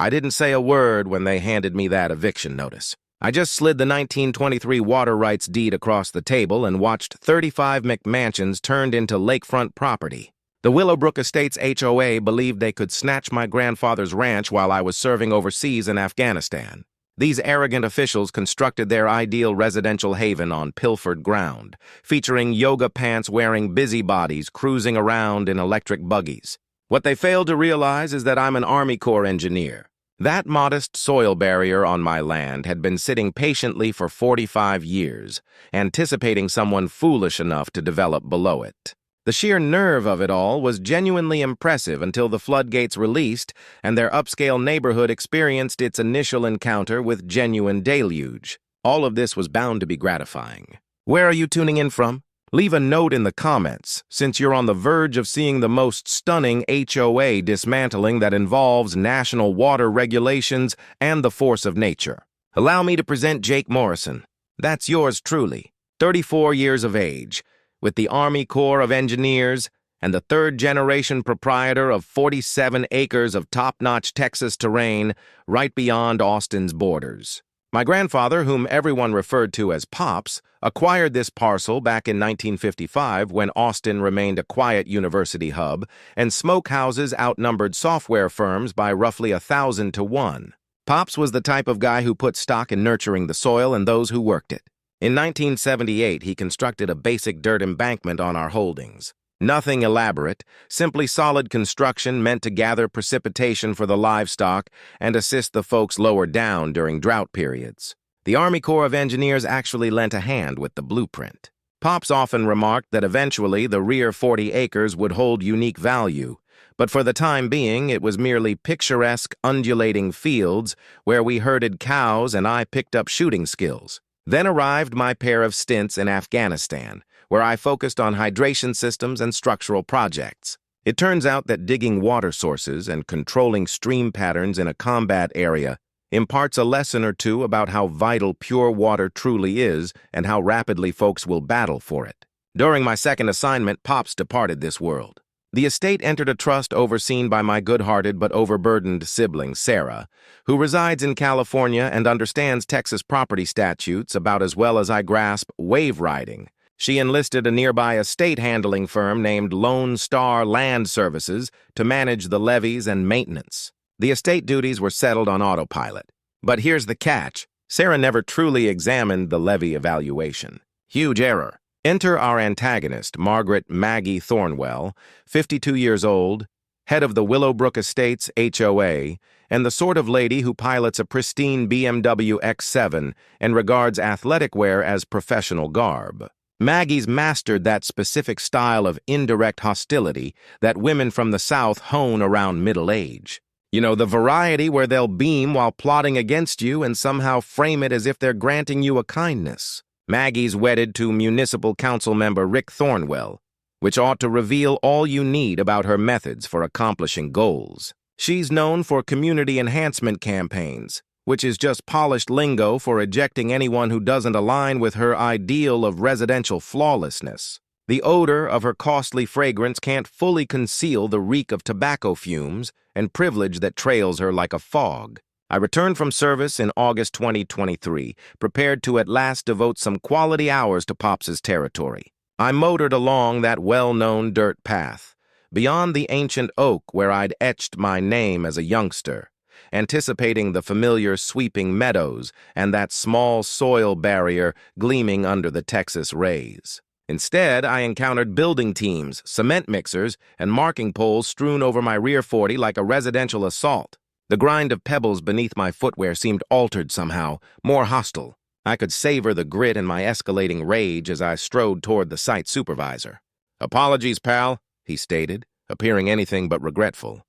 I didn't say a word when they handed me that eviction notice. I just slid the 1923 water rights deed across the table and watched 35 McMansions turned into lakefront property. The Willowbrook Estates HOA believed they could snatch my grandfather's ranch while I was serving overseas in Afghanistan. These arrogant officials constructed their ideal residential haven on pilfered ground, featuring yoga pants-wearing busybodies cruising around in electric buggies. What they failed to realize is that I'm an Army Corps engineer. That modest soil barrier on my land had been sitting patiently for 45 years, anticipating someone foolish enough to develop below it. The sheer nerve of it all was genuinely impressive until the floodgates released and their upscale neighborhood experienced its initial encounter with genuine deluge. All of this was bound to be gratifying. Where are you tuning in from? Leave a note in the comments, since you're on the verge of seeing the most stunning HOA dismantling that involves national water regulations and the force of nature. Allow me to present Jake Morrison. That's yours truly, 34 years of age, with the Army Corps of Engineers and the third-generation proprietor of 47 acres of top-notch Texas terrain right beyond Austin's borders. My grandfather, whom everyone referred to as Pops, acquired this parcel back in 1955 when Austin remained a quiet university hub and smokehouses outnumbered software firms by roughly 1,000 to 1. Pops was the type of guy who put stock in nurturing the soil and those who worked it. In 1978, he constructed a basic dirt embankment on our holdings. Nothing elaborate, simply solid construction meant to gather precipitation for the livestock and assist the folks lower down during drought periods. The Army Corps of Engineers actually lent a hand with the blueprint. Pops often remarked that eventually the rear 40 acres would hold unique value, but for the time being it was merely picturesque, undulating fields where we herded cows and I picked up shooting skills. Then arrived my pair of stints in Afghanistan, where I focused on hydration systems and structural projects. It turns out that digging water sources and controlling stream patterns in a combat area imparts a lesson or two about how vital pure water truly is and how rapidly folks will battle for it. During my second assignment, Pops departed this world. The estate entered a trust overseen by my good-hearted but overburdened sibling, Sarah, who resides in California and understands Texas property statutes about as well as I grasp wave riding. She enlisted a nearby estate handling firm named Lone Star Land Services to manage the levies and maintenance. The estate duties were settled on autopilot. But here's the catch. Sarah never truly examined the levy evaluation. Huge error. Enter our antagonist, Margaret Maggie Thornwell, 52 years old, head of the Willowbrook Estates HOA, and the sort of lady who pilots a pristine BMW X7 and regards athletic wear as professional garb. Maggie's mastered that specific style of indirect hostility that women from the South hone around middle age. You know, the variety where they'll beam while plotting against you and somehow frame it as if they're granting you a kindness. Maggie's wedded to municipal council member Rick Thornwell, which ought to reveal all you need about her methods for accomplishing goals. She's known for community enhancement campaigns, which is just polished lingo for ejecting anyone who doesn't align with her ideal of residential flawlessness. The odor of her costly fragrance can't fully conceal the reek of tobacco fumes and privilege that trails her like a fog. I returned from service in August 2023, prepared to at last devote some quality hours to Pops's territory. I motored along that well-known dirt path, beyond the ancient oak where I'd etched my name as a youngster, anticipating the familiar sweeping meadows and that small soil barrier gleaming under the Texas rays. Instead, I encountered building teams, cement mixers, and marking poles strewn over my rear 40 like a residential assault. The grind of pebbles beneath my footwear seemed altered somehow, more hostile. I could savor the grit in my escalating rage as I strode toward the site supervisor. "Apologies, pal," he stated, appearing anything but regretful.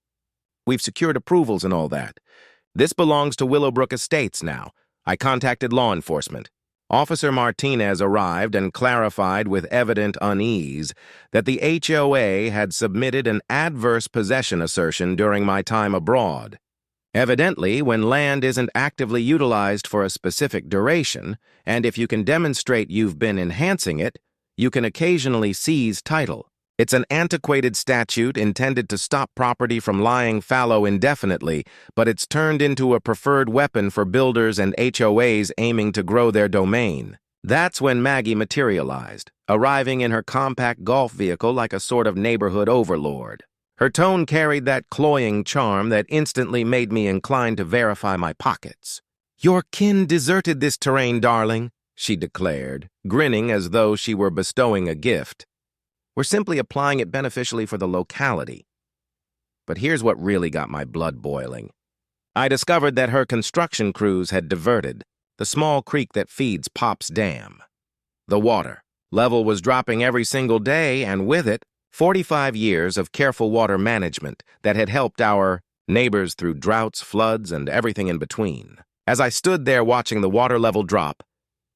"We've secured approvals and all that. This belongs to Willowbrook Estates now. I contacted law enforcement. Officer Martinez arrived and clarified with evident unease that the HOA had submitted an adverse possession assertion during my time abroad. Evidently, when land isn't actively utilized for a specific duration, and if you can demonstrate you've been enhancing it, you can occasionally seize title. It's an antiquated statute intended to stop property from lying fallow indefinitely, but it's turned into a preferred weapon for builders and HOAs aiming to grow their domain. That's when Maggie materialized, arriving in her compact golf vehicle like a sort of neighborhood overlord. Her tone carried that cloying charm that instantly made me inclined to verify my pockets. "Your kin deserted this terrain, darling," she declared, grinning as though she were bestowing a gift. "We're simply applying it beneficially for the locality." But here's what really got my blood boiling. I discovered that her construction crews had diverted the small creek that feeds Pop's Dam. The water level was dropping every single day, and with it, 45 years of careful water management that had helped our neighbors through droughts, floods, and everything in between. As I stood there watching the water level drop,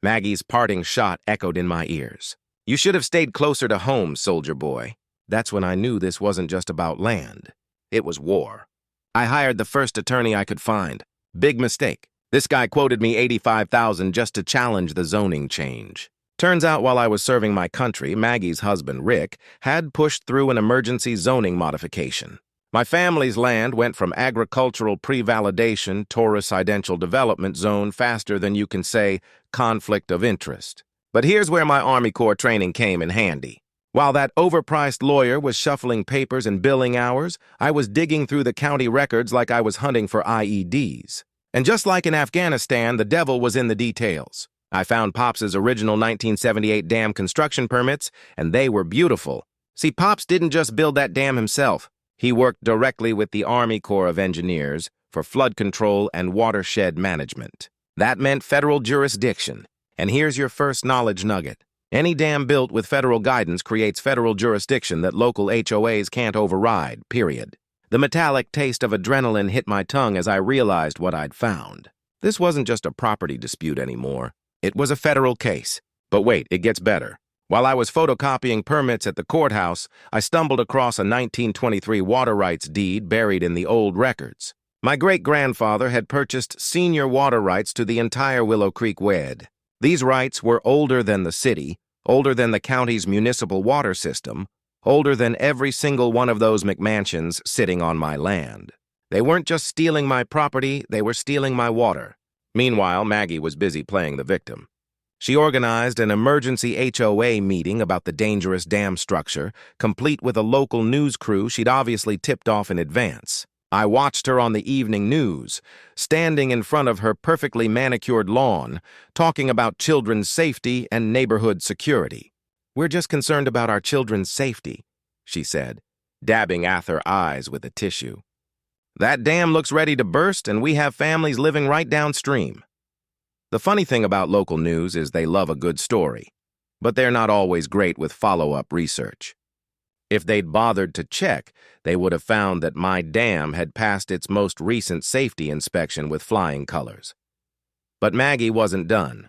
Maggie's parting shot echoed in my ears. "You should have stayed closer to home, soldier boy." That's when I knew this wasn't just about land. It was war. I hired the first attorney I could find. Big mistake. This guy quoted me $85,000 just to challenge the zoning change. Turns out while I was serving my country, Maggie's husband, Rick, had pushed through an emergency zoning modification. My family's land went from agricultural pre-validation to residential development zone faster than you can say conflict of interest. But here's where my Army Corps training came in handy. While that overpriced lawyer was shuffling papers and billing hours, I was digging through the county records like I was hunting for IEDs. And just like in Afghanistan, the devil was in the details. I found Pops's original 1978 dam construction permits, and they were beautiful. See, Pops didn't just build that dam himself. He worked directly with the Army Corps of Engineers for flood control and watershed management. That meant federal jurisdiction. And here's your first knowledge nugget. Any dam built with federal guidance creates federal jurisdiction that local HOAs can't override, period. The metallic taste of adrenaline hit my tongue as I realized what I'd found. This wasn't just a property dispute anymore. It was a federal case. But wait, it gets better. While I was photocopying permits at the courthouse, I stumbled across a 1923 water rights deed buried in the old records. My great-grandfather had purchased senior water rights to the entire Willow Creek WED. These rights were older than the city, older than the county's municipal water system, older than every single one of those McMansions sitting on my land. They weren't just stealing my property, they were stealing my water. Meanwhile, Maggie was busy playing the victim. She organized an emergency HOA meeting about the dangerous dam structure, complete with a local news crew she'd obviously tipped off in advance. I watched her on the evening news, standing in front of her perfectly manicured lawn, talking about children's safety and neighborhood security. "We're just concerned about our children's safety," she said, dabbing at her eyes with a tissue. "That dam looks ready to burst, and we have families living right downstream." The funny thing about local news is they love a good story, but they're not always great with follow-up research. If they'd bothered to check, they would have found that my dam had passed its most recent safety inspection with flying colors. But Maggie wasn't done.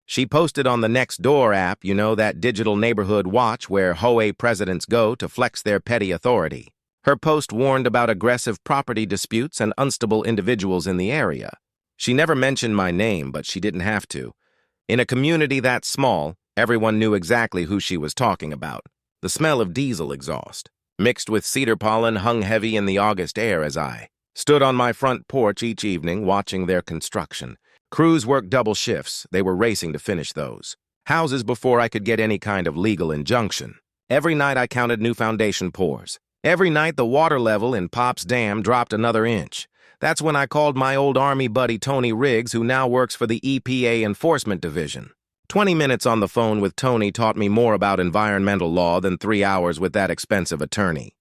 She posted on the Nextdoor app, that digital neighborhood watch where HOA presidents go to flex their petty authority. Her post warned about aggressive property disputes and unstable individuals in the area. She never mentioned my name, but she didn't have to. In a community that small, everyone knew exactly who she was talking about. The smell of diesel exhaust, mixed with cedar pollen, hung heavy in the August air as I stood on my front porch each evening watching their construction. Crews worked double shifts. They were racing to finish those houses before I could get any kind of legal injunction. Every night I counted new foundation pours. Every night the water level in Pop's Dam dropped another inch. That's when I called my old Army buddy Tony Riggs, who now works for the EPA Enforcement Division. 20 minutes on the phone with Tony taught me more about environmental law than 3 hours with that expensive attorney.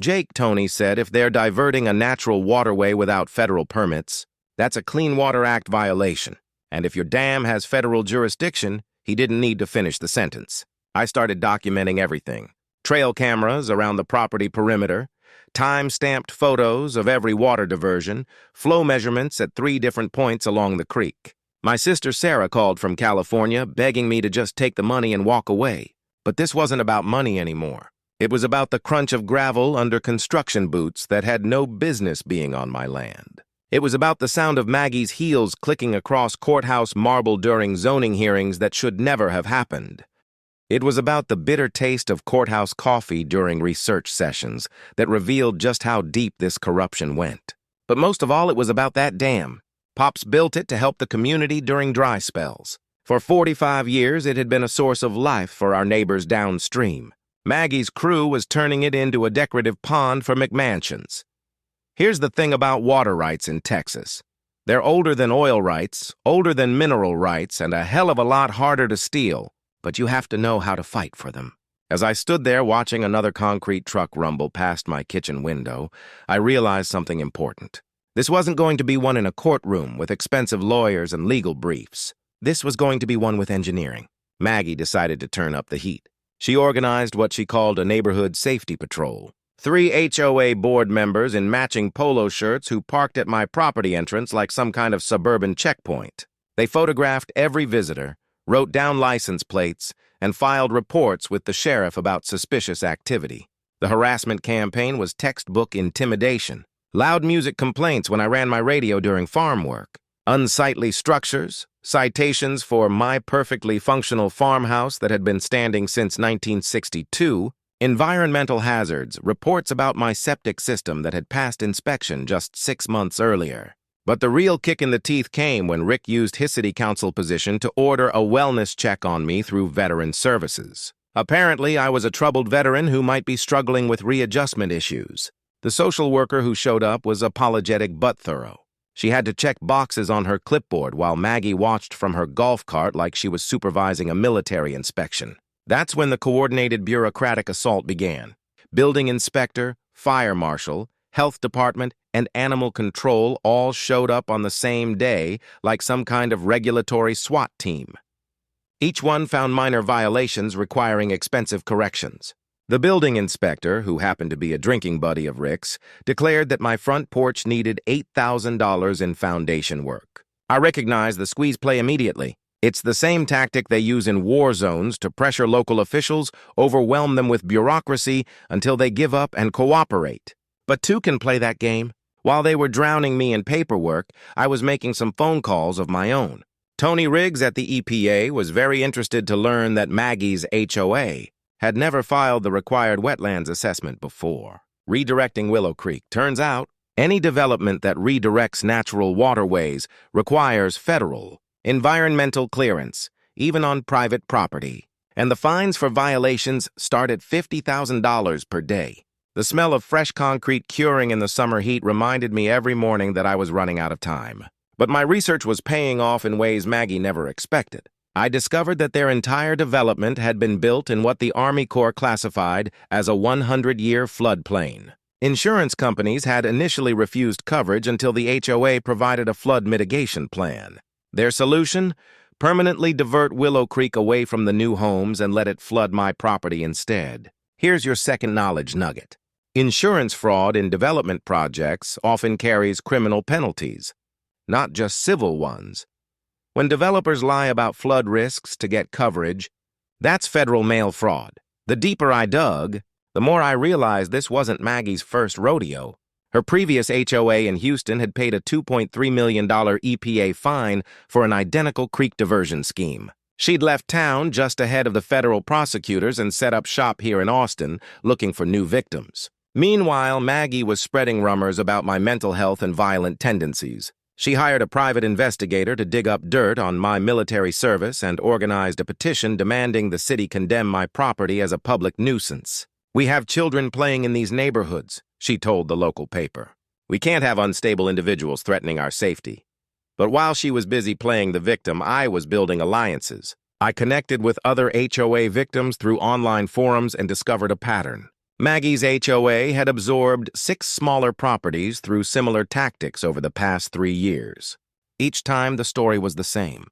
"Jake," Tony said, "if they're diverting a natural waterway without federal permits, that's a Clean Water Act violation. And if your dam has federal jurisdiction," he didn't need to finish the sentence. I started documenting everything. Trail cameras around the property perimeter, time-stamped photos of every water diversion, flow measurements at 3 different points along the creek. My sister Sarah called from California, begging me to just take the money and walk away. But this wasn't about money anymore. It was about the crunch of gravel under construction boots that had no business being on my land. It was about the sound of Maggie's heels clicking across courthouse marble during zoning hearings that should never have happened. It was about the bitter taste of courthouse coffee during research sessions that revealed just how deep this corruption went. But most of all, it was about that dam. Pops built it to help the community during dry spells. For 45 years, it had been a source of life for our neighbors downstream. Maggie's crew was turning it into a decorative pond for McMansions. Here's the thing about water rights in Texas. They're older than oil rights, older than mineral rights, and a hell of a lot harder to steal, but you have to know how to fight for them. As I stood there watching another concrete truck rumble past my kitchen window, I realized something important. This wasn't going to be one in a courtroom with expensive lawyers and legal briefs. This was going to be one with engineering. Maggie decided to turn up the heat. She organized what she called a neighborhood safety patrol. 3 HOA board members in matching polo shirts who parked at my property entrance like some kind of suburban checkpoint. They photographed every visitor, wrote down license plates, and filed reports with the sheriff about suspicious activity. The harassment campaign was textbook intimidation. Loud music complaints when I ran my radio during farm work. Unsightly structures, citations for my perfectly functional farmhouse that had been standing since 1962, environmental hazards, reports about my septic system that had passed inspection just 6 months earlier. But the real kick in the teeth came when Rick used his city council position to order a wellness check on me through Veteran Services. Apparently, I was a troubled veteran who might be struggling with readjustment issues. The social worker who showed up was apologetic but thorough. She had to check boxes on her clipboard while Maggie watched from her golf cart like she was supervising a military inspection. That's when the coordinated bureaucratic assault began. Building inspector, fire marshal, health department, and animal control all showed up on the same day like some kind of regulatory SWAT team. Each one found minor violations requiring expensive corrections. The building inspector, who happened to be a drinking buddy of Rick's, declared that my front porch needed $8,000 in foundation work. I recognized the squeeze play immediately. It's the same tactic they use in war zones to pressure local officials, overwhelm them with bureaucracy until they give up and cooperate. But two can play that game. While they were drowning me in paperwork, I was making some phone calls of my own. Tony Riggs at the EPA was very interested to learn that Maggie's HOA had never filed the required wetlands assessment before. Redirecting Willow Creek. Turns out, any development that redirects natural waterways requires federal, environmental clearance, even on private property. And the fines for violations start at $50,000 per day. The smell of fresh concrete curing in the summer heat reminded me every morning that I was running out of time. But my research was paying off in ways Maggie never expected. I discovered that their entire development had been built in what the Army Corps classified as a 100-year floodplain. Insurance companies had initially refused coverage until the HOA provided a flood mitigation plan. Their solution? Permanently divert Willow Creek away from the new homes and let it flood my property instead. Here's your second knowledge nugget. Insurance fraud in development projects often carries criminal penalties, not just civil ones. When developers lie about flood risks to get coverage, that's federal mail fraud. The deeper I dug, the more I realized this wasn't Maggie's first rodeo. Her previous HOA in Houston had paid a $2.3 million EPA fine for an identical creek diversion scheme. She'd left town just ahead of the federal prosecutors and set up shop here in Austin, looking for new victims. Meanwhile, Maggie was spreading rumors about my mental health and violent tendencies. She hired a private investigator to dig up dirt on my military service and organized a petition demanding the city condemn my property as a public nuisance. "We have children playing in these neighborhoods," she told the local paper. "We can't have unstable individuals threatening our safety." But while she was busy playing the victim, I was building alliances. I connected with other HOA victims through online forums and discovered a pattern. Maggie's HOA had absorbed 6 smaller properties through similar tactics over the past 3 years. Each time the story was the same.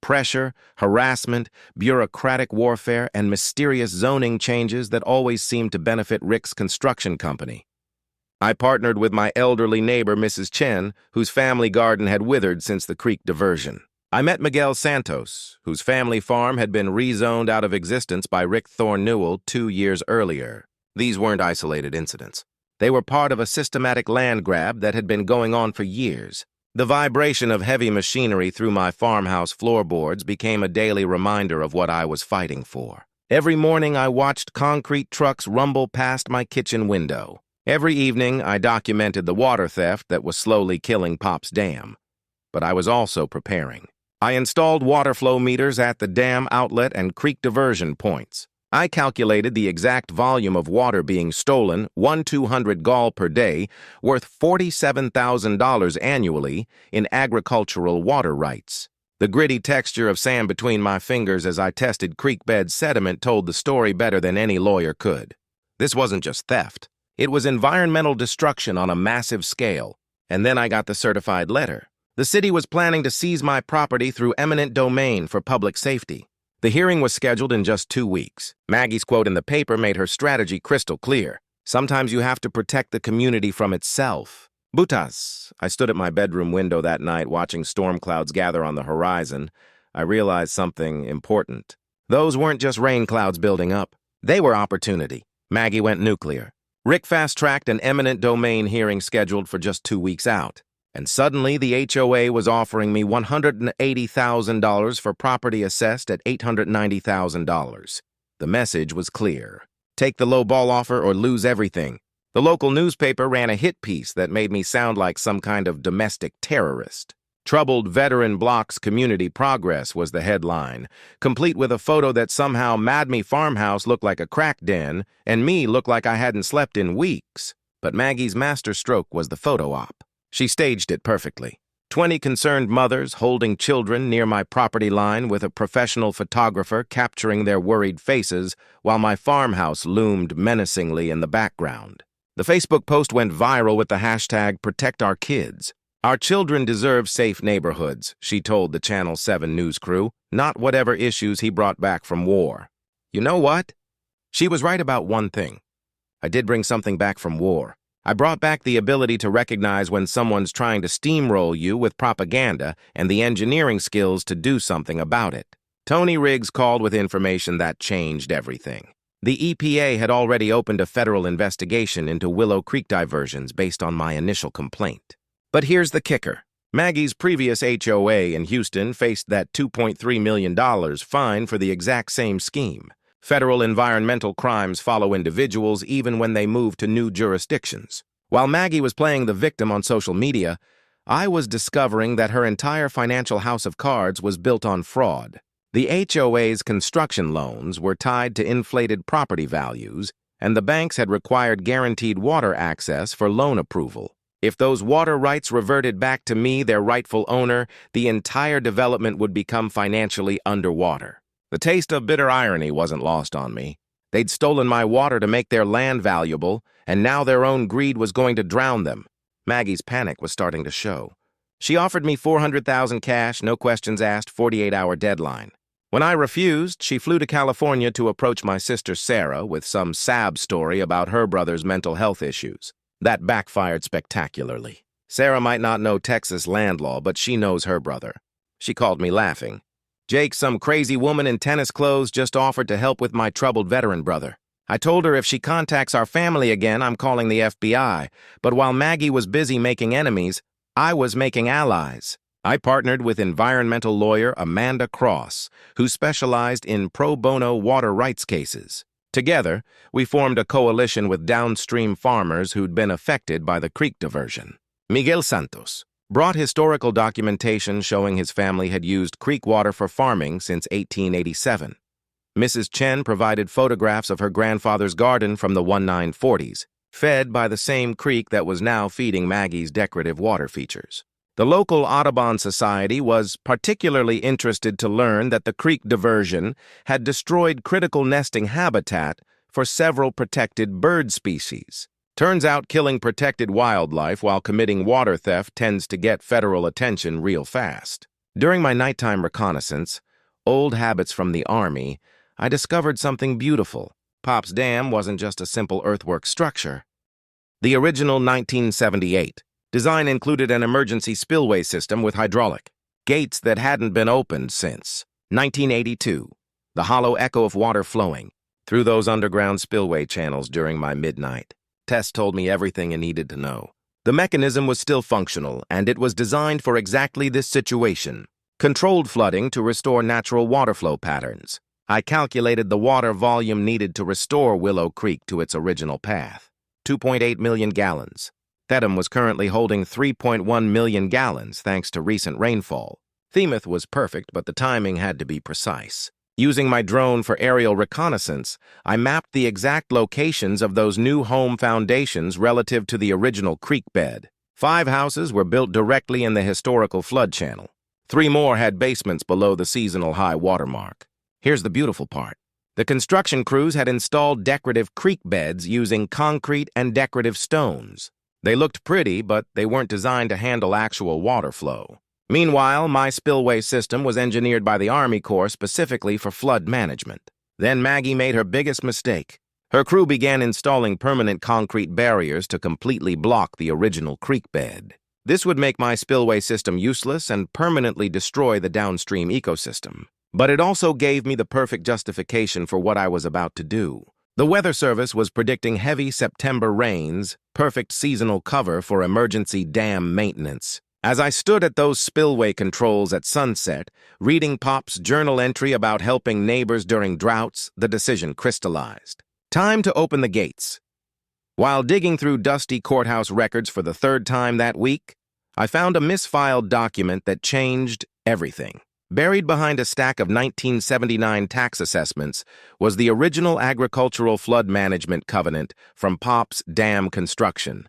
Pressure, harassment, bureaucratic warfare, and mysterious zoning changes that always seemed to benefit Rick's construction company. I partnered with my elderly neighbor, Mrs. Chen, whose family garden had withered since the creek diversion. I met Miguel Santos, whose family farm had been rezoned out of existence by Rick Thorne Newell 2 years earlier. These weren't isolated incidents. They were part of a systematic land grab that had been going on for years. The vibration of heavy machinery through my farmhouse floorboards became a daily reminder of what I was fighting for. Every morning I watched concrete trucks rumble past my kitchen window. Every evening I documented the water theft that was slowly killing Pop's dam. But I was also preparing. I installed water flow meters at the dam outlet and creek diversion points. I calculated the exact volume of water being stolen, 1,200 gall per day, worth $47,000 annually in agricultural water rights. The gritty texture of sand between my fingers as I tested creek bed sediment told the story better than any lawyer could. This wasn't just theft. It was environmental destruction on a massive scale. And then I got the certified letter. The city was planning to seize my property through eminent domain for public safety. The hearing was scheduled in just 2 weeks. Maggie's quote in the paper made her strategy crystal clear. Sometimes you have to protect the community from itself. Butas. I stood at my bedroom window that night watching storm clouds gather on the horizon. I realized something important. Those weren't just rain clouds building up. They were opportunity. Maggie went nuclear. Rick fast-tracked an eminent domain hearing scheduled for just 2 weeks out. And suddenly, the HOA was offering me $180,000 for property assessed at $890,000. The message was clear. Take the low-ball offer or lose everything. The local newspaper ran a hit piece that made me sound like some kind of domestic terrorist. Troubled Veteran Block's Community Progress was the headline, complete with a photo that somehow made me farmhouse look like a crack den and me look like I hadn't slept in weeks. But Maggie's masterstroke was the photo op. She staged it perfectly. 20 concerned mothers holding children near my property line with a professional photographer capturing their worried faces while my farmhouse loomed menacingly in the background. The Facebook post went viral with the hashtag #ProtectOurKids. Our children deserve safe neighborhoods, she told the Channel 7 news crew, not whatever issues he brought back from war. You know what? She was right about one thing. I did bring something back from war. I brought back the ability to recognize when someone's trying to steamroll you with propaganda and the engineering skills to do something about it. Tony Riggs called with information that changed everything. The EPA had already opened a federal investigation into Willow Creek diversions based on my initial complaint. But here's the kicker. Maggie's previous HOA in Houston faced that $2.3 million fine for the exact same scheme. Federal environmental crimes follow individuals even when they move to new jurisdictions. While Maggie was playing the victim on social media, I was discovering that her entire financial house of cards was built on fraud. The HOA's construction loans were tied to inflated property values, and the banks had required guaranteed water access for loan approval. If those water rights reverted back to me, their rightful owner, the entire development would become financially underwater. The taste of bitter irony wasn't lost on me. They'd stolen my water to make their land valuable, and now their own greed was going to drown them. Maggie's panic was starting to show. She offered me $400,000 cash, no questions asked, 48-hour deadline. When I refused, she flew to California to approach my sister Sarah with some sad story about her brother's mental health issues. That backfired spectacularly. Sarah might not know Texas land law, but she knows her brother. She called me laughing. Jake, some crazy woman in tennis clothes, just offered to help with my troubled veteran brother. I told her if she contacts our family again, I'm calling the FBI. But while Maggie was busy making enemies, I was making allies. I partnered with environmental lawyer Amanda Cross, who specialized in pro bono water rights cases. Together, we formed a coalition with downstream farmers who'd been affected by the creek diversion. Miguel Santos brought historical documentation showing his family had used creek water for farming since 1887. Mrs. Chen provided photographs of her grandfather's garden from the 1940s, fed by the same creek that was now feeding Maggie's decorative water features. The local Audubon Society was particularly interested to learn that the creek diversion had destroyed critical nesting habitat for several protected bird species. Turns out killing protected wildlife while committing water theft tends to get federal attention real fast. During my nighttime reconnaissance, old habits from the Army, I discovered something beautiful. Pop's Dam wasn't just a simple earthwork structure. The original 1978 design included an emergency spillway system with hydraulic gates that hadn't been opened since 1982. The hollow echo of water flowing through those underground spillway channels during my midnight. Tess told me everything I needed to know. The mechanism was still functional, and it was designed for exactly this situation. Controlled flooding to restore natural water flow patterns. I calculated the water volume needed to restore Willow Creek to its original path, 2.8 million gallons. Thedham was currently holding 3.1 million gallons thanks to recent rainfall. Themeth was perfect, but the timing had to be precise. Using my drone for aerial reconnaissance, I mapped the exact locations of those new home foundations relative to the original creek bed. 5 houses were built directly in the historical flood channel. 3 more had basements below the seasonal high water mark. Here's the beautiful part. The construction crews had installed decorative creek beds using concrete and decorative stones. They looked pretty, but they weren't designed to handle actual water flow. Meanwhile, my spillway system was engineered by the Army Corps specifically for flood management. Then Maggie made her biggest mistake. Her crew began installing permanent concrete barriers to completely block the original creek bed. This would make my spillway system useless and permanently destroy the downstream ecosystem. But it also gave me the perfect justification for what I was about to do. The Weather Service was predicting heavy September rains, perfect seasonal cover for emergency dam maintenance. As I stood at those spillway controls at sunset, reading Pop's journal entry about helping neighbors during droughts, the decision crystallized. Time to open the gates. While digging through dusty courthouse records for the 3rd time that week, I found a misfiled document that changed everything. Buried behind a stack of 1979 tax assessments was the original agricultural flood management covenant from Pop's dam construction.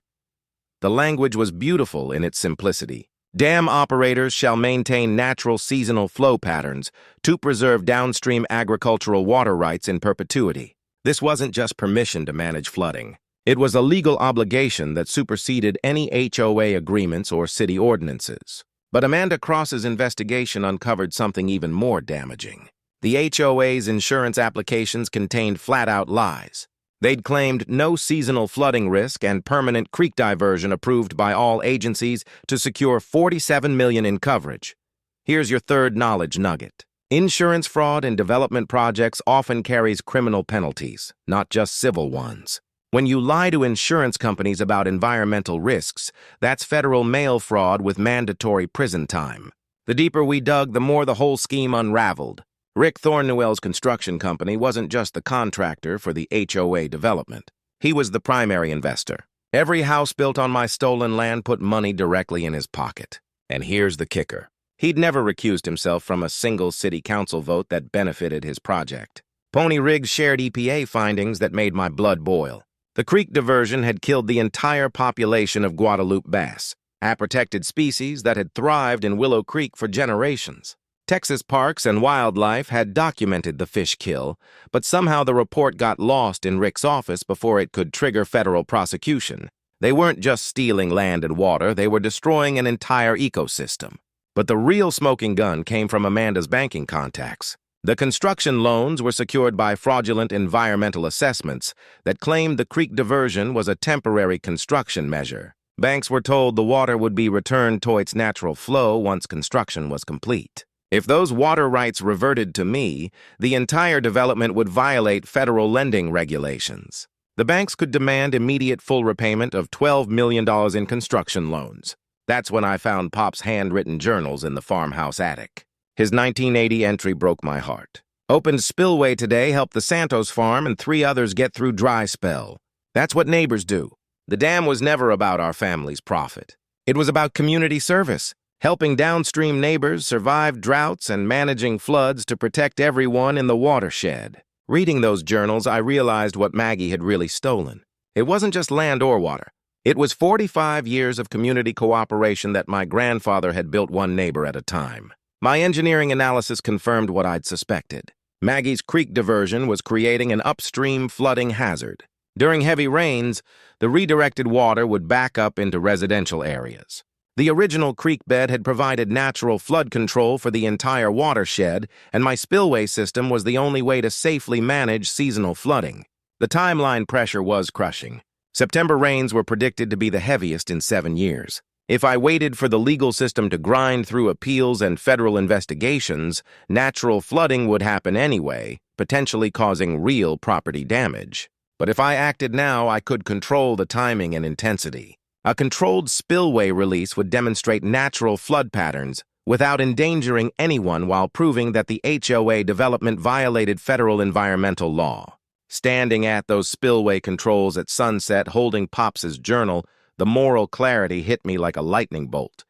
The language was beautiful in its simplicity. Dam operators shall maintain natural seasonal flow patterns to preserve downstream agricultural water rights in perpetuity. This wasn't just permission to manage flooding. It was a legal obligation that superseded any HOA agreements or city ordinances. But Amanda Cross's investigation uncovered something even more damaging. The HOA's insurance applications contained flat-out lies. They'd claimed no seasonal flooding risk and permanent creek diversion approved by all agencies to secure $47 million in coverage. Here's your 3rd knowledge nugget. Insurance fraud in development projects often carries criminal penalties, not just civil ones. When you lie to insurance companies about environmental risks, that's federal mail fraud with mandatory prison time. The deeper we dug, the more the whole scheme unraveled. Rick Thornwell's construction company wasn't just the contractor for the HOA development. He was the primary investor. Every house built on my stolen land put money directly in his pocket. And here's the kicker. He'd never recused himself from a single city council vote that benefited his project. Pony Riggs shared EPA findings that made my blood boil. The creek diversion had killed the entire population of Guadalupe bass, a protected species that had thrived in Willow Creek for generations. Texas Parks and Wildlife had documented the fish kill, but somehow the report got lost in Rick's office before it could trigger federal prosecution. They weren't just stealing land and water, they were destroying an entire ecosystem. But the real smoking gun came from Amanda's banking contacts. The construction loans were secured by fraudulent environmental assessments that claimed the creek diversion was a temporary construction measure. Banks were told the water would be returned to its natural flow once construction was complete. If those water rights reverted to me, the entire development would violate federal lending regulations. The banks could demand immediate full repayment of $12 million in construction loans. That's when I found Pop's handwritten journals in the farmhouse attic. His 1980 entry broke my heart. Opened spillway today helped the Santos farm and 3 others get through dry spell. That's what neighbors do. The dam was never about our family's profit. It was about community service, helping downstream neighbors survive droughts and managing floods to protect everyone in the watershed. Reading those journals, I realized what Maggie had really stolen. It wasn't just land or water. It was 45 years of community cooperation that my grandfather had built one neighbor at a time. My engineering analysis confirmed what I'd suspected. Maggie's creek diversion was creating an upstream flooding hazard. During heavy rains, the redirected water would back up into residential areas. The original creek bed had provided natural flood control for the entire watershed, and my spillway system was the only way to safely manage seasonal flooding. The timeline pressure was crushing. September rains were predicted to be the heaviest in 7 years. If I waited for the legal system to grind through appeals and federal investigations, natural flooding would happen anyway, potentially causing real property damage. But if I acted now, I could control the timing and intensity. A controlled spillway release would demonstrate natural flood patterns, without endangering anyone while proving that the HOA development violated federal environmental law. Standing at those spillway controls at sunset holding Pops's journal, the moral clarity hit me like a lightning bolt.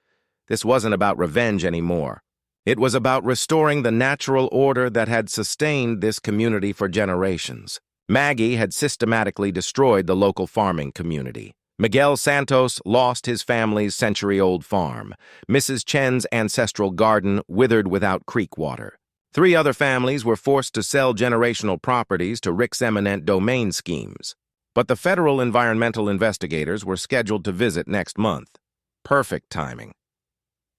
This wasn't about revenge anymore. It was about restoring the natural order that had sustained this community for generations. Maggie had systematically destroyed the local farming community. Miguel Santos lost his family's century-old farm. Mrs. Chen's ancestral garden withered without creek water. 3 other families were forced to sell generational properties to Rick's eminent domain schemes. But the federal environmental investigators were scheduled to visit next month. Perfect timing.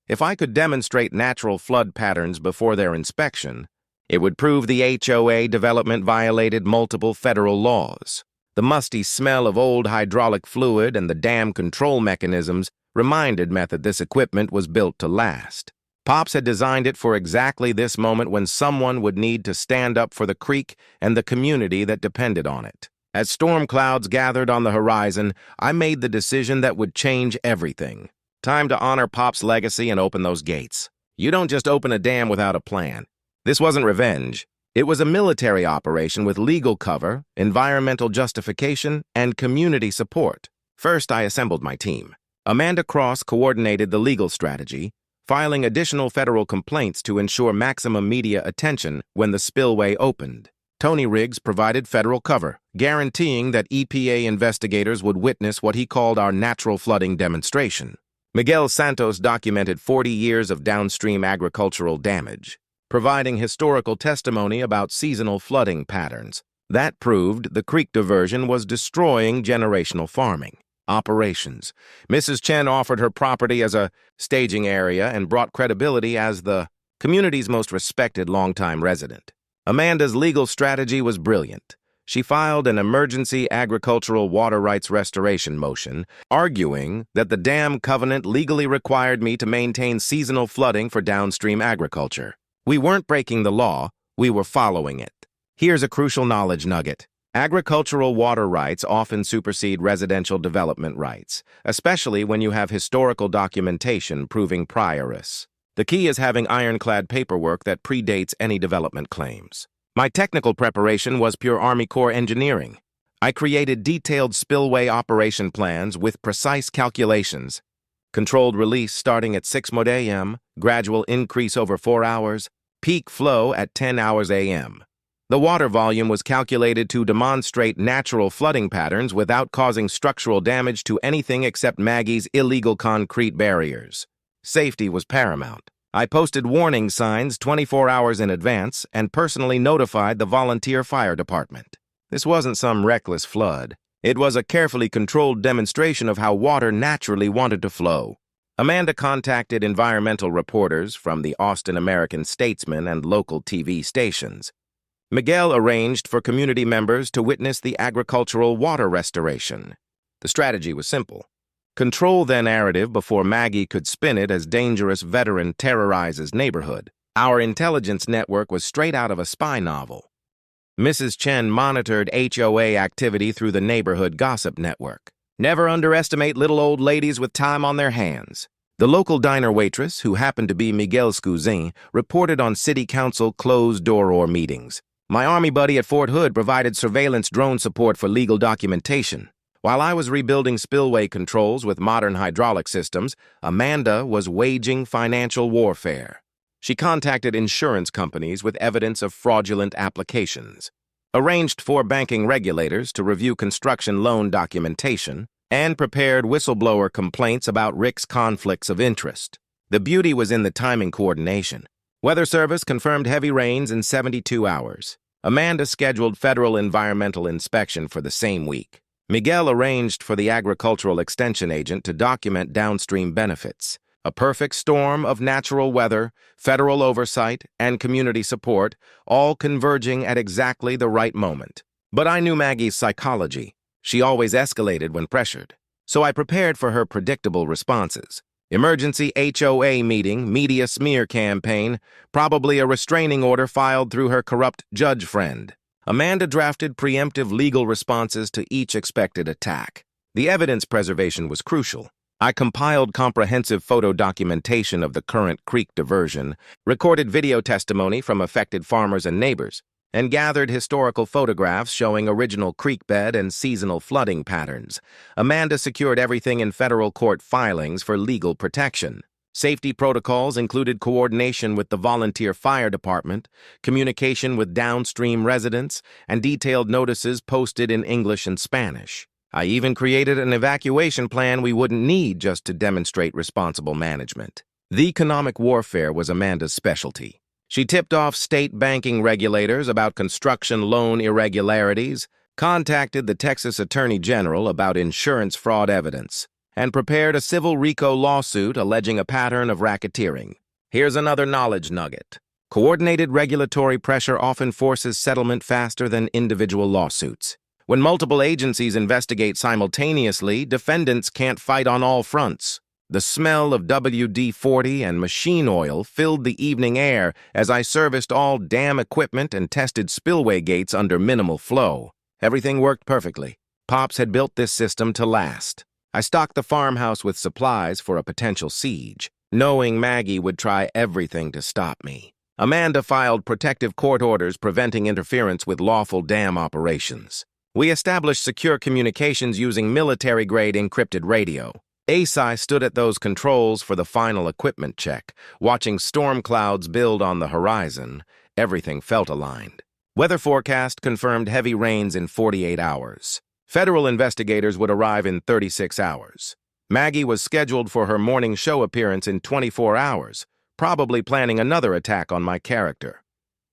If I could demonstrate natural flood patterns before their inspection, it would prove the HOA development violated multiple federal laws. The musty smell of old hydraulic fluid and the dam control mechanisms reminded me that this equipment was built to last. Pops had designed it for exactly this moment when someone would need to stand up for the creek and the community that depended on it. As storm clouds gathered on the horizon, I made the decision that would change everything. Time to honor Pop's legacy and open those gates. You don't just open a dam without a plan. This wasn't revenge. It was a military operation with legal cover, environmental justification, and community support. First, I assembled my team. Amanda Cross coordinated the legal strategy, filing additional federal complaints to ensure maximum media attention when the spillway opened. Tony Riggs provided federal cover, guaranteeing that EPA investigators would witness what he called our natural flooding demonstration. Miguel Santos documented 40 years of downstream agricultural damage, providing historical testimony about seasonal flooding patterns. That proved the creek diversion was destroying generational farming operations. Mrs. Chen offered her property as a staging area and brought credibility as the community's most respected longtime resident. Amanda's legal strategy was brilliant. She filed an emergency agricultural water rights restoration motion, arguing that the dam covenant legally required me to maintain seasonal flooding for downstream agriculture. We weren't breaking the law, we were following it. Here's a crucial knowledge nugget. Agricultural water rights often supersede residential development rights, especially when you have historical documentation proving priorists. The key is having ironclad paperwork that predates any development claims. My technical preparation was pure Army Corps engineering. I created detailed spillway operation plans with precise calculations. Controlled release starting at 6 a.m., gradual increase over 4 hours, peak flow at 10 hours a.m. The water volume was calculated to demonstrate natural flooding patterns without causing structural damage to anything except Maggie's illegal concrete barriers. Safety was paramount. I posted warning signs 24 hours in advance and personally notified the volunteer fire department. This wasn't some reckless flood. It was a carefully controlled demonstration of how water naturally wanted to flow. Amanda contacted environmental reporters from the Austin American-Statesman and local TV stations. Miguel arranged for community members to witness the agricultural water restoration. The strategy was simple. Control the narrative before Maggie could spin it as dangerous veteran terrorizes neighborhood. Our intelligence network was straight out of a spy novel. Mrs. Chen monitored HOA activity through the neighborhood gossip network. Never underestimate little old ladies with time on their hands. The local diner waitress, who happened to be Miguel's cousin, reported on city council closed-door meetings. My Army buddy at Fort Hood provided surveillance drone support for legal documentation. While I was rebuilding spillway controls with modern hydraulic systems, Amanda was waging financial warfare. She contacted insurance companies with evidence of fraudulent applications, arranged for banking regulators to review construction loan documentation, and prepared whistleblower complaints about Rick's conflicts of interest. The beauty was in the timing coordination. Weather Service confirmed heavy rains in 72 hours. Amanda scheduled federal environmental inspection for the same week. Miguel arranged for the agricultural extension agent to document downstream benefits. A perfect storm of natural weather, federal oversight, and community support, all converging at exactly the right moment. But I knew Maggie's psychology. She always escalated when pressured. So I prepared for her predictable responses. Emergency HOA meeting, media smear campaign, probably a restraining order filed through her corrupt judge friend. Amanda drafted preemptive legal responses to each expected attack. The evidence preservation was crucial. I compiled comprehensive photo documentation of the current creek diversion, recorded video testimony from affected farmers and neighbors, and gathered historical photographs showing original creek bed and seasonal flooding patterns. Amanda secured everything in federal court filings for legal protection. Safety protocols included coordination with the volunteer fire department, communication with downstream residents, and detailed notices posted in English and Spanish. I even created an evacuation plan we wouldn't need just to demonstrate responsible management. The economic warfare was Amanda's specialty. She tipped off state banking regulators about construction loan irregularities, contacted the Texas Attorney General about insurance fraud evidence, and prepared a civil RICO lawsuit alleging a pattern of racketeering. Here's another knowledge nugget. Coordinated regulatory pressure often forces settlement faster than individual lawsuits. When multiple agencies investigate simultaneously, defendants can't fight on all fronts. The smell of WD-40 and machine oil filled the evening air as I serviced all dam equipment and tested spillway gates under minimal flow. Everything worked perfectly. Pops had built this system to last. I stocked the farmhouse with supplies for a potential siege, knowing Maggie would try everything to stop me. Amanda filed protective court orders preventing interference with lawful dam operations. We established secure communications using military-grade encrypted radio. ASI stood at those controls for the final equipment check, watching storm clouds build on the horizon. Everything felt aligned. Weather forecast confirmed heavy rains in 48 hours. Federal investigators would arrive in 36 hours. Maggie was scheduled for her morning show appearance in 24 hours, probably planning another attack on my character.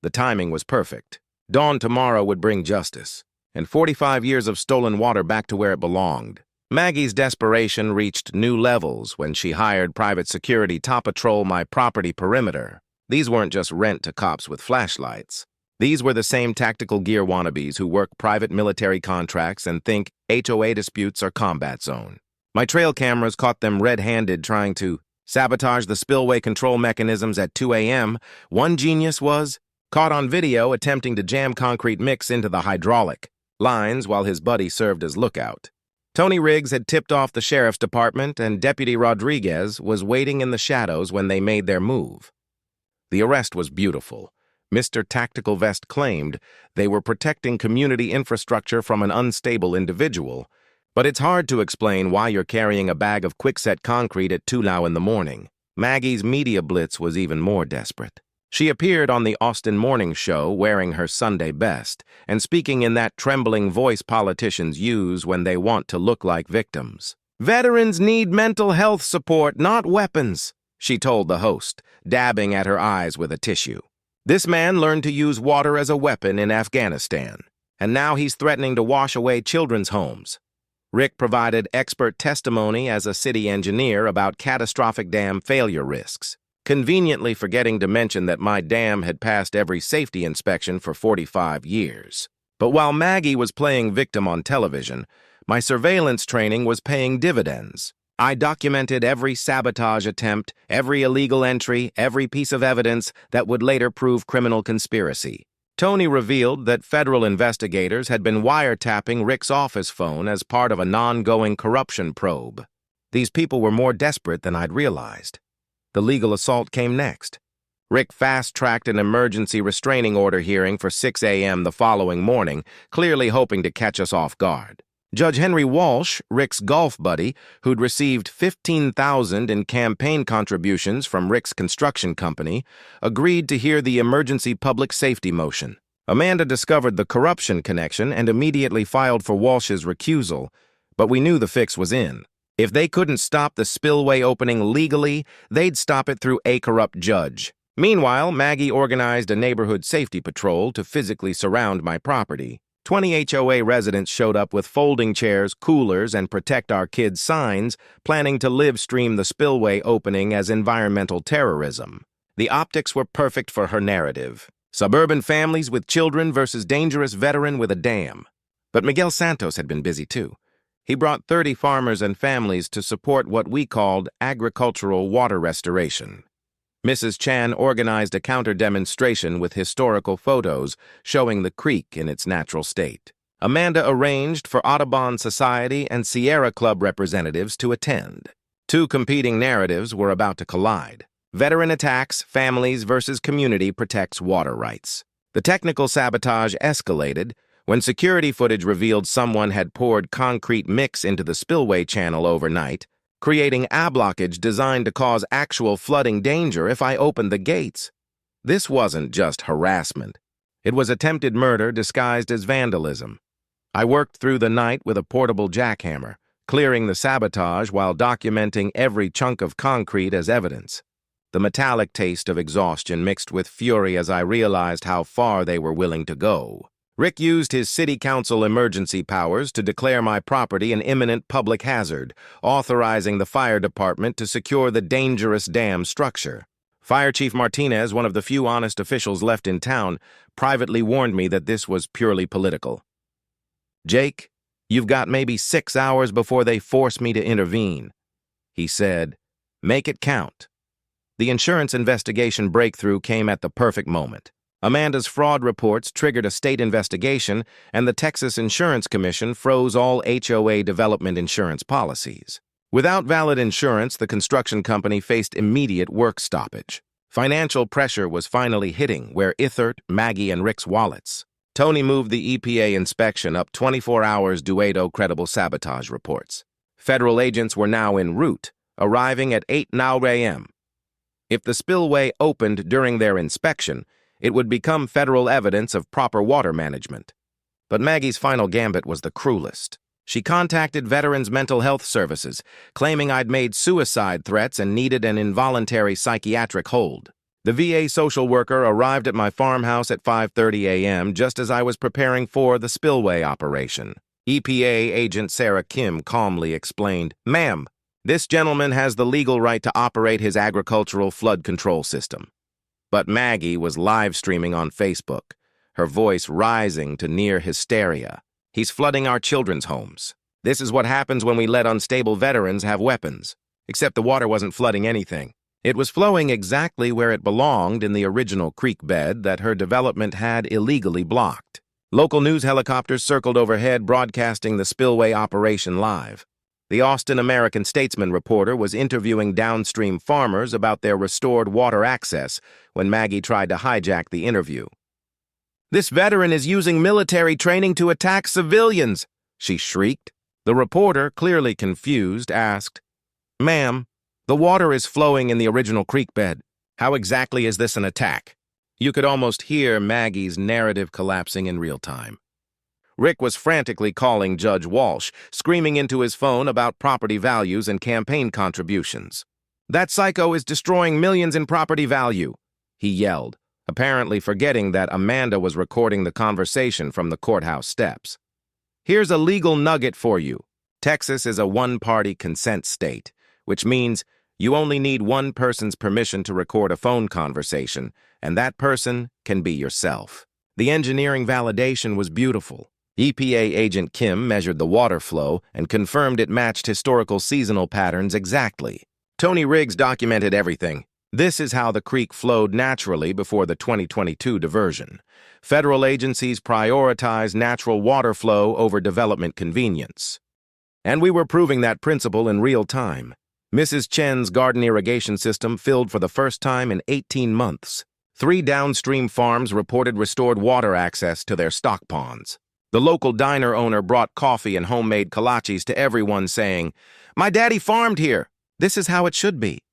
The timing was perfect. Dawn tomorrow would bring justice, and 45 years of stolen water back to where it belonged. Maggie's desperation reached new levels when she hired private security to patrol my property perimeter. These weren't just rent-to-cops with flashlights. These were the same tactical gear wannabes who work private military contracts and think HOA disputes are combat zone. My trail cameras caught them red-handed trying to sabotage the spillway control mechanisms at 2 a.m. One genius was caught on video attempting to jam concrete mix into the hydraulic lines while his buddy served as lookout. Tony Riggs had tipped off the sheriff's department, and Deputy Rodriguez was waiting in the shadows when they made their move. The arrest was beautiful. Mr. Tactical Vest claimed they were protecting community infrastructure from an unstable individual, but it's hard to explain why you're carrying a bag of quickset concrete at 2 in the morning. Maggie's media blitz was even more desperate. She appeared on the Austin Morning Show wearing her Sunday best and speaking in that trembling voice politicians use when they want to look like victims. "Veterans need mental health support, not weapons," she told the host, dabbing at her eyes with a tissue. This man learned to use water as a weapon in Afghanistan, and now he's threatening to wash away children's homes. Rick provided expert testimony as a city engineer about catastrophic dam failure risks, conveniently forgetting to mention that my dam had passed every safety inspection for 45 years. But while Maggie was playing victim on television, my surveillance training was paying dividends. I documented every sabotage attempt, every illegal entry, every piece of evidence that would later prove criminal conspiracy. Tony revealed that federal investigators had been wiretapping Rick's office phone as part of a non-going corruption probe. These people were more desperate than I'd realized. The legal assault came next. Rick fast-tracked an emergency restraining order hearing for 6 a.m. the following morning, clearly hoping to catch us off guard. Judge Henry Walsh, Rick's golf buddy, who'd received $15,000 in campaign contributions from Rick's construction company, agreed to hear the emergency public safety motion. Amanda discovered the corruption connection and immediately filed for Walsh's recusal, but we knew the fix was in. If they couldn't stop the spillway opening legally, they'd stop it through a corrupt judge. Meanwhile, Maggie organized a neighborhood safety patrol to physically surround my property. 20 HOA residents showed up with folding chairs, coolers, and Protect Our Kids signs, planning to live stream the spillway opening as environmental terrorism. The optics were perfect for her narrative. Suburban families with children versus dangerous veteran with a dam. But Miguel Santos had been busy too. He brought 30 farmers and families to support what we called agricultural water restoration. Mrs. Chan organized a counter-demonstration with historical photos showing the creek in its natural state. Amanda arranged for Audubon Society and Sierra Club representatives to attend. Two competing narratives were about to collide. Veteran attacks families versus community protects water rights. The technical sabotage escalated when security footage revealed someone had poured concrete mix into the spillway channel overnight, creating a blockage designed to cause actual flooding danger if I opened the gates. This wasn't just harassment. It was attempted murder disguised as vandalism. I worked through the night with a portable jackhammer, clearing the sabotage while documenting every chunk of concrete as evidence. The metallic taste of exhaustion mixed with fury as I realized how far they were willing to go. Rick used his city council emergency powers to declare my property an imminent public hazard, authorizing the fire department to secure the dangerous dam structure. Fire Chief Martinez, one of the few honest officials left in town, privately warned me that this was purely political. "Jake, you've got maybe 6 hours before they force me to intervene," he said. "Make it count." The insurance investigation breakthrough came at the perfect moment. Amanda's fraud reports triggered a state investigation, and the Texas Insurance Commission froze all HOA development insurance policies. Without valid insurance, the construction company faced immediate work stoppage. Financial pressure was finally hitting where Ithert, Maggie, and Rick's wallets. Tony moved the EPA inspection up 24 hours due to credible sabotage reports. Federal agents were now en route, arriving at 8 a.m. If the spillway opened during their inspection, it would become federal evidence of proper water management. But Maggie's final gambit was the cruelest. She contacted Veterans Mental Health Services, claiming I'd made suicide threats and needed an involuntary psychiatric hold. The VA social worker arrived at my farmhouse at 5:30 a.m. just as I was preparing for the spillway operation. EPA agent Sarah Kim calmly explained, "Ma'am, this gentleman has the legal right to operate his agricultural flood control system." But Maggie was live streaming on Facebook, her voice rising to near hysteria. "He's flooding our children's homes. This is what happens when we let unstable veterans have weapons." Except the water wasn't flooding anything. It was flowing exactly where it belonged in the original creek bed that her development had illegally blocked. Local news helicopters circled overhead, broadcasting the spillway operation live. The Austin American-Statesman reporter was interviewing downstream farmers about their restored water access when Maggie tried to hijack the interview. "This veteran is using military training to attack civilians," she shrieked. The reporter, clearly confused, asked, "Ma'am, the water is flowing in the original creek bed. How exactly is this an attack?" You could almost hear Maggie's narrative collapsing in real time. Rick was frantically calling Judge Walsh, screaming into his phone about property values and campaign contributions. "That psycho is destroying millions in property value," he yelled, apparently forgetting that Amanda was recording the conversation from the courthouse steps. "Here's a legal nugget for you. Texas is a one-party consent state, which means you only need one person's permission to record a phone conversation, and that person can be yourself." The engineering validation was beautiful. EPA agent Kim measured the water flow and confirmed it matched historical seasonal patterns exactly. Tony Riggs documented everything. This is how the creek flowed naturally before the 2022 diversion. Federal agencies prioritize natural water flow over development convenience. And we were proving that principle in real time. Mrs. Chen's garden irrigation system filled for the first time in 18 months. 3 downstream farms reported restored water access to their stock ponds. The local diner owner brought coffee and homemade kolaches to everyone, saying, "My daddy farmed here. This is how it should be."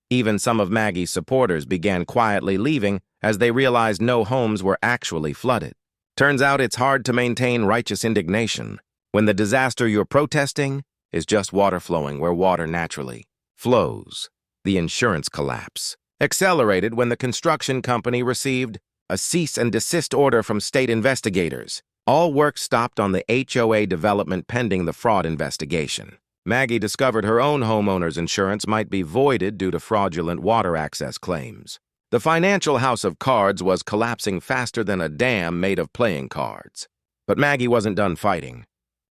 Even some of Maggie's supporters began quietly leaving as they realized no homes were actually flooded. Turns out it's hard to maintain righteous indignation when the disaster you're protesting is just water flowing where water naturally flows. The insurance collapse accelerated when the construction company received a cease and desist order from state investigators. All work stopped on the HOA development pending the fraud investigation. Maggie discovered her own homeowner's insurance might be voided due to fraudulent water access claims. The financial house of cards was collapsing faster than a dam made of playing cards. But Maggie wasn't done fighting.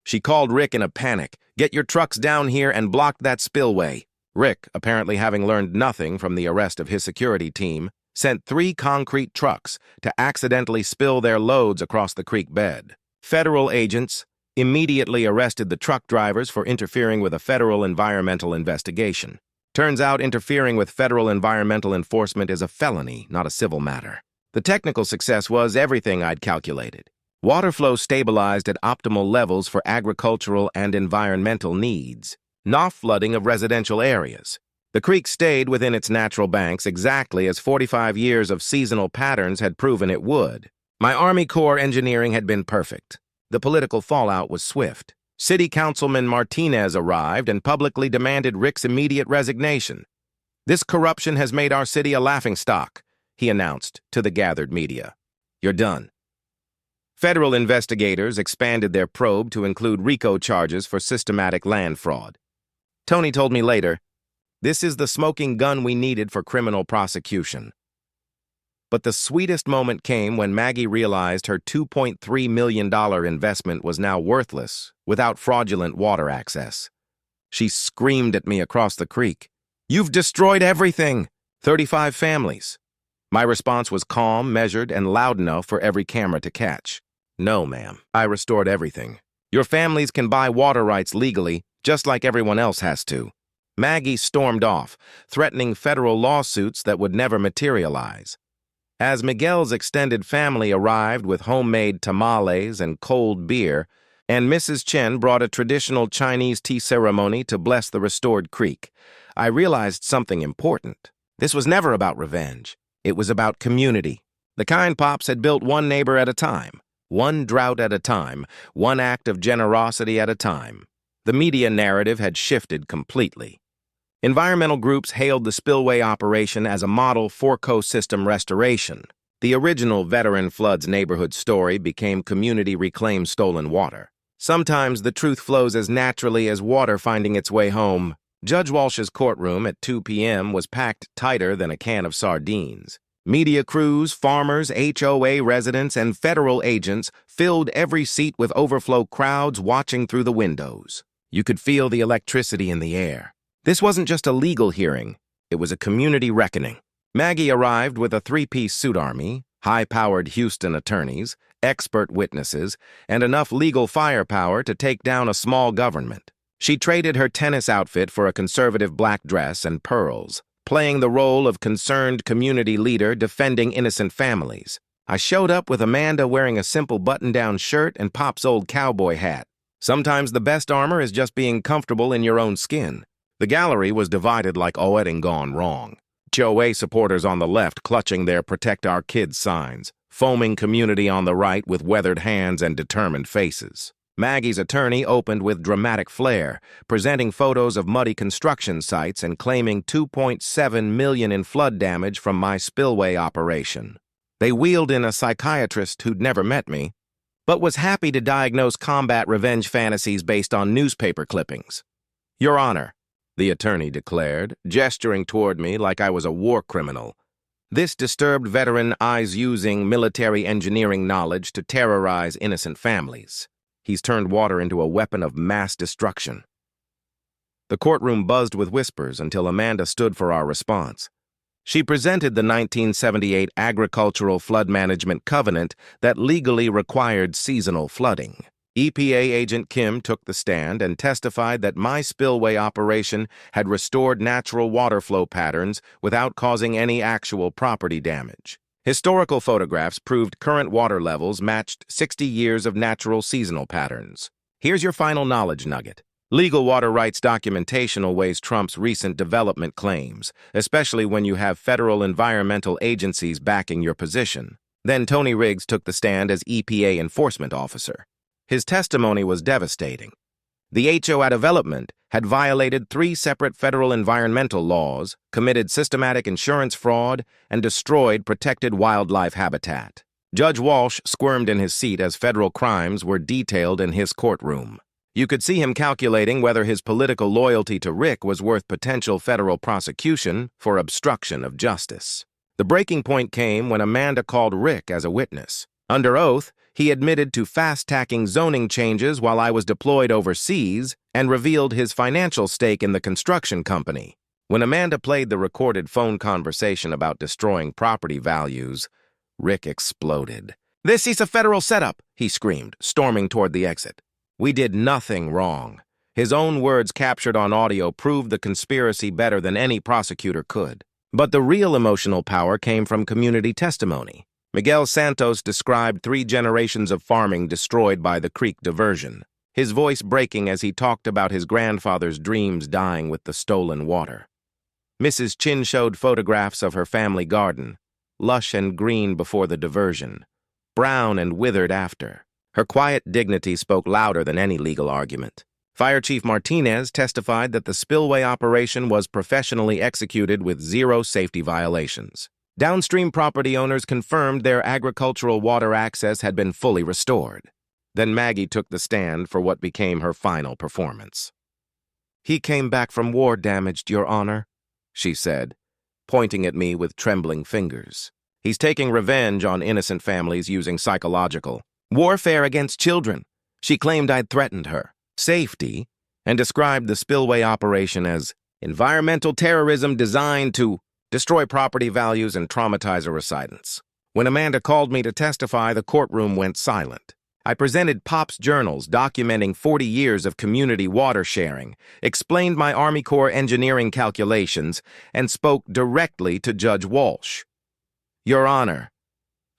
She called Rick in a panic. "Get your trucks down here and block that spillway." Rick, apparently having learned nothing from the arrest of his security team, sent 3 concrete trucks to accidentally spill their loads across the creek bed. Federal agents, immediately arrested the truck drivers for interfering with a federal environmental investigation. Turns out interfering with federal environmental enforcement is a felony, not a civil matter. The technical success was everything I'd calculated. Water flow stabilized at optimal levels for agricultural and environmental needs. No flooding of residential areas. The creek stayed within its natural banks exactly as 45 years of seasonal patterns had proven it would. My Army Corps engineering had been perfect. The political fallout was swift. City Councilman Martinez arrived and publicly demanded Rick's immediate resignation. "This corruption has made our city a laughingstock," he announced to the gathered media. "You're done." Federal investigators expanded their probe to include RICO charges for systematic land fraud. Tony told me later, "This is the smoking gun we needed for criminal prosecution." But the sweetest moment came when Maggie realized her $2.3 million investment was now worthless without fraudulent water access. She screamed at me across the creek, "You've destroyed everything! 35 families." My response was calm, measured, and loud enough for every camera to catch. "No, ma'am. I restored everything. Your families can buy water rights legally, just like everyone else has to." Maggie stormed off, threatening federal lawsuits that would never materialize. As Miguel's extended family arrived with homemade tamales and cold beer, and Mrs. Chen brought a traditional Chinese tea ceremony to bless the restored creek, I realized something important. This was never about revenge. It was about community. The kind Pops had built one neighbor at a time, one drought at a time, one act of generosity at a time. The media narrative had shifted completely. Environmental groups hailed the spillway operation as a model for ecosystem restoration. The original Veteran Floods neighborhood story became community reclaimed stolen water. Sometimes the truth flows as naturally as water finding its way home. Judge Walsh's courtroom at 2 p.m. was packed tighter than a can of sardines. Media crews, farmers, HOA residents, and federal agents filled every seat with overflow crowds watching through the windows. You could feel the electricity in the air. This wasn't just a legal hearing, it was a community reckoning. Maggie arrived with a three-piece suit army, high-powered Houston attorneys, expert witnesses, and enough legal firepower to take down a small government. She traded her tennis outfit for a conservative black dress and pearls, playing the role of concerned community leader defending innocent families. I showed up with Amanda wearing a simple button-down shirt and Pop's old cowboy hat. Sometimes the best armor is just being comfortable in your own skin. The gallery was divided like a wedding gone wrong. HOA supporters on the left clutching their Protect Our Kids signs, foaming community on the right with weathered hands and determined faces. Maggie's attorney opened with dramatic flair, presenting photos of muddy construction sites and claiming $2.7 million in flood damage from my spillway operation. They wheeled in a psychiatrist who'd never met me, but was happy to diagnose combat revenge fantasies based on newspaper clippings. "Your Honor," the attorney declared, gesturing toward me like I was a war criminal. "This disturbed veteran is using military engineering knowledge to terrorize innocent families. He's turned water into a weapon of mass destruction." The courtroom buzzed with whispers until Amanda stood for our response. She presented the 1978 Agricultural Flood Management Covenant that legally required seasonal flooding. EPA agent Kim took the stand and testified that my spillway operation had restored natural water flow patterns without causing any actual property damage. Historical photographs proved current water levels matched 60 years of natural seasonal patterns. Here's your final knowledge nugget. Legal water rights documentation always trumps recent development claims, especially when you have federal environmental agencies backing your position. Then Tony Riggs took the stand as EPA enforcement officer. His testimony was devastating. The HOA development had violated 3 separate federal environmental laws, committed systematic insurance fraud, and destroyed protected wildlife habitat. Judge Walsh squirmed in his seat as federal crimes were detailed in his courtroom. You could see him calculating whether his political loyalty to Rick was worth potential federal prosecution for obstruction of justice. The breaking point came when Amanda called Rick as a witness. Under oath, he admitted to fast-tracking zoning changes while I was deployed overseas and revealed his financial stake in the construction company. When Amanda played the recorded phone conversation about destroying property values, Rick exploded. "This is a federal setup," he screamed, storming toward the exit. We did nothing wrong. His own words captured on audio proved the conspiracy better than any prosecutor could. But the real emotional power came from community testimony. Miguel Santos described 3 generations of farming destroyed by the creek diversion, his voice breaking as he talked about his grandfather's dreams dying with the stolen water. Mrs. Chin showed photographs of her family garden, lush and green before the diversion, brown and withered after. Her quiet dignity spoke louder than any legal argument. Fire Chief Martinez testified that the spillway operation was professionally executed with 0 safety violations. Downstream property owners confirmed their agricultural water access had been fully restored. Then Maggie took the stand for what became her final performance. "He came back from war damaged, Your Honor," she said, pointing at me with trembling fingers. "He's taking revenge on innocent families using psychological warfare against children." She claimed I'd threatened her safety and described the spillway operation as environmental terrorism designed to destroy property values and traumatize a residents. When Amanda called me to testify, the courtroom went silent. I presented Pop's journals documenting 40 years of community water sharing, explained my Army Corps engineering calculations, and spoke directly to Judge Walsh. "Your Honor,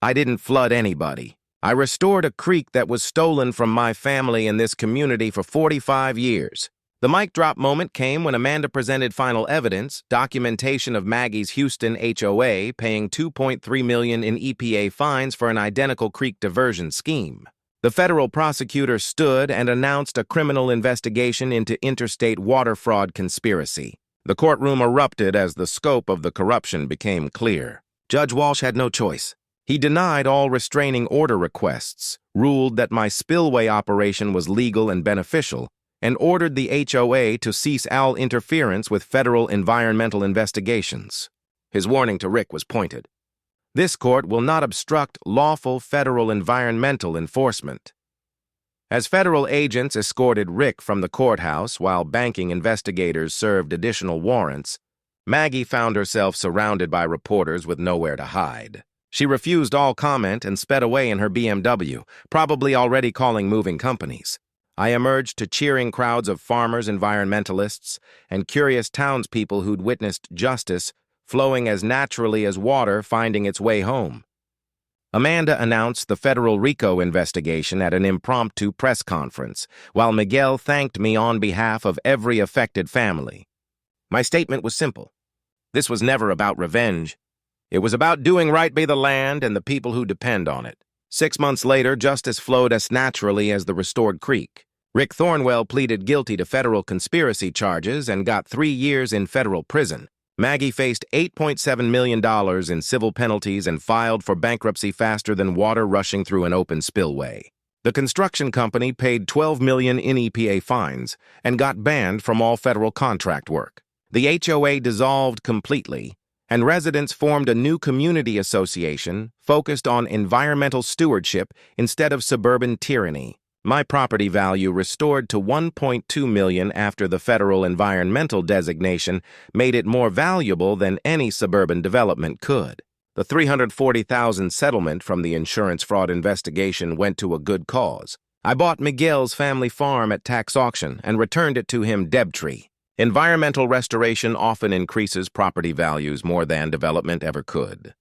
I didn't flood anybody. I restored a creek that was stolen from my family in this community for 45 years. The mic drop moment came when Amanda presented final evidence, documentation of Maggie's Houston HOA paying $2.3 million in EPA fines for an identical creek diversion scheme. The federal prosecutor stood and announced a criminal investigation into interstate water fraud conspiracy. The courtroom erupted as the scope of the corruption became clear. Judge Walsh had no choice. He denied all restraining order requests, ruled that my spillway operation was legal and beneficial, and ordered the HOA to cease all interference with federal environmental investigations. His warning to Rick was pointed. This court will not obstruct lawful federal environmental enforcement. As federal agents escorted Rick from the courthouse while banking investigators served additional warrants, Maggie found herself surrounded by reporters with nowhere to hide. She refused all comment and sped away in her BMW, probably already calling moving companies. I emerged to cheering crowds of farmers, environmentalists, and curious townspeople who'd witnessed justice flowing as naturally as water finding its way home. Amanda announced the federal RICO investigation at an impromptu press conference, while Miguel thanked me on behalf of every affected family. My statement was simple. This was never about revenge. It was about doing right by the land and the people who depend on it. 6 months later, justice flowed as naturally as the restored creek. Rick Thornwell pleaded guilty to federal conspiracy charges and got 3 years in federal prison. Maggie faced $8.7 million in civil penalties and filed for bankruptcy faster than water rushing through an open spillway. The construction company paid $12 million in EPA fines and got banned from all federal contract work. The HOA dissolved completely, and residents formed a new community association focused on environmental stewardship instead of suburban tyranny. My property value restored to $1.2 million after the federal environmental designation made it more valuable than any suburban development could. The $340,000 settlement from the insurance fraud investigation went to a good cause. I bought Miguel's family farm at tax auction and returned it to him debtree. Environmental restoration often increases property values more than development ever could.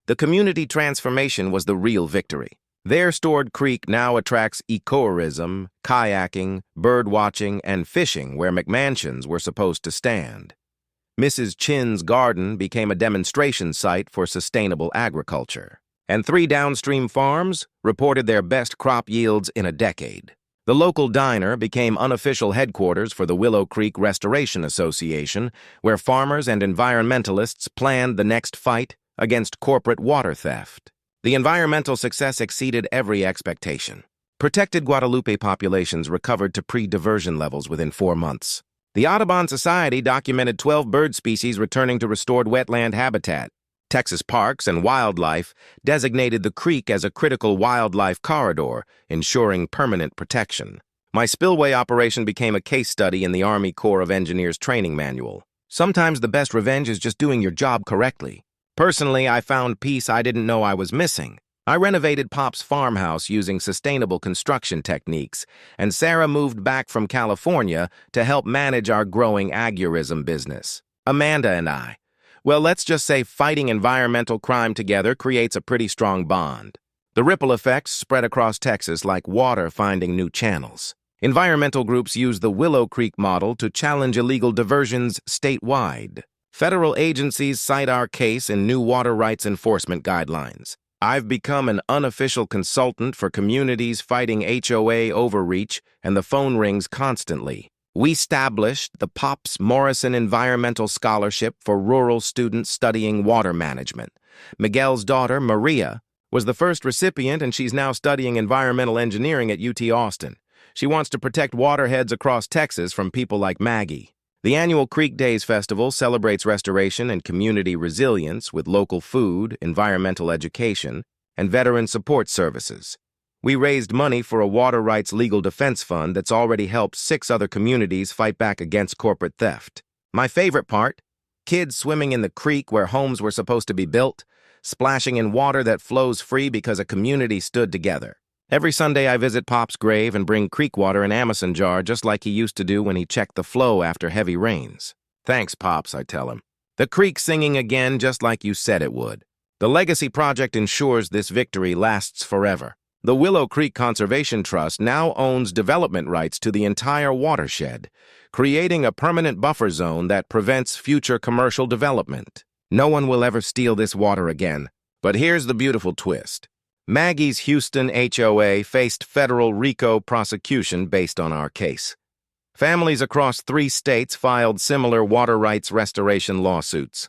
The community transformation was the real victory. Their stored creek now attracts ecotourism, kayaking, birdwatching, and fishing where McMansions were supposed to stand. Mrs. Chin's garden became a demonstration site for sustainable agriculture, and 3 downstream farms reported their best crop yields in a decade. The local diner became unofficial headquarters for the Willow Creek Restoration Association, where farmers and environmentalists planned the next fight against corporate water theft. The environmental success exceeded every expectation. Protected Guadalupe populations recovered to pre-diversion levels within 4 months. The Audubon Society documented 12 bird species returning to restored wetland habitat. Texas Parks and Wildlife designated the creek as a critical wildlife corridor, ensuring permanent protection. My spillway operation became a case study in the Army Corps of Engineers training manual. Sometimes the best revenge is just doing your job correctly. Personally, I found peace I didn't know I was missing. I renovated Pop's farmhouse using sustainable construction techniques, and Sarah moved back from California to help manage our growing agurism business. Amanda and I, well, let's just say fighting environmental crime together creates a pretty strong bond. The ripple effects spread across Texas like water finding new channels. Environmental groups use the Willow Creek model to challenge illegal diversions statewide. Federal agencies cite our case in new water rights enforcement guidelines. I've become an unofficial consultant for communities fighting HOA overreach, and the phone rings constantly. We established the Pops Morrison Environmental Scholarship for rural students studying water management. Miguel's daughter, Maria, was the first recipient, and she's now studying environmental engineering at UT Austin. She wants to protect waterheads across Texas from people like Maggie. The annual Creek Days Festival celebrates restoration and community resilience with local food, environmental education, and veteran support services. We raised money for a water rights legal defense fund that's already helped 6 other communities fight back against corporate theft. My favorite part? Kids swimming in the creek where homes were supposed to be built, splashing in water that flows free because a community stood together. Every Sunday I visit Pop's grave and bring creek water in an Amazon jar just like he used to do when he checked the flow after heavy rains. Thanks, Pops, I tell him. The creek singing again just like you said it would. The Legacy Project ensures this victory lasts forever. The Willow Creek Conservation Trust now owns development rights to the entire watershed, creating a permanent buffer zone that prevents future commercial development. No one will ever steal this water again. But here's the beautiful twist. Maggie's Houston HOA faced federal RICO prosecution based on our case. Families across 3 states filed similar water rights restoration lawsuits.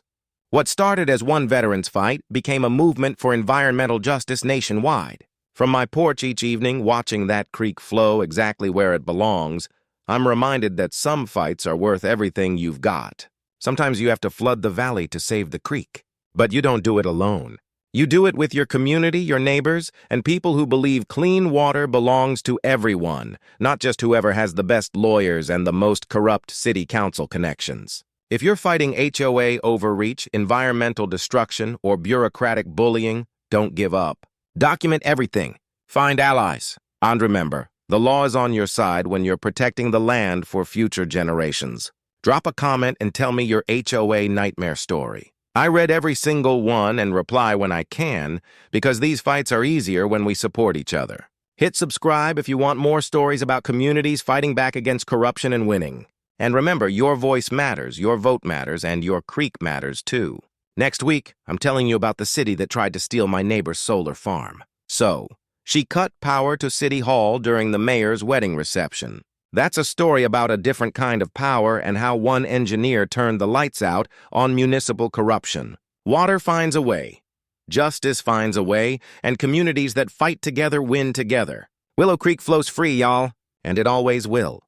What started as one veterans fight became a movement for environmental justice nationwide. From my porch each evening, watching that creek flow exactly where it belongs, I'm reminded that some fights are worth everything you've got. Sometimes you have to flood the valley to save the creek. But you don't do it alone. You do it with your community, your neighbors, and people who believe clean water belongs to everyone, not just whoever has the best lawyers and the most corrupt city council connections. If you're fighting HOA overreach, environmental destruction, or bureaucratic bullying, don't give up. Document everything. Find allies. And remember, the law is on your side when you're protecting the land for future generations. Drop a comment and tell me your HOA nightmare story. I read every single one and reply when I can, because these fights are easier when we support each other. Hit subscribe if you want more stories about communities fighting back against corruption and winning. And remember, your voice matters, your vote matters, and your creek matters too. Next week, I'm telling you about the city that tried to steal my neighbor's solar farm. So, she cut power to City Hall during the mayor's wedding reception. That's a story about a different kind of power and how one engineer turned the lights out on municipal corruption. Water finds a way. Justice finds a way, and communities that fight together win together. Willow Creek flows free, y'all, and it always will.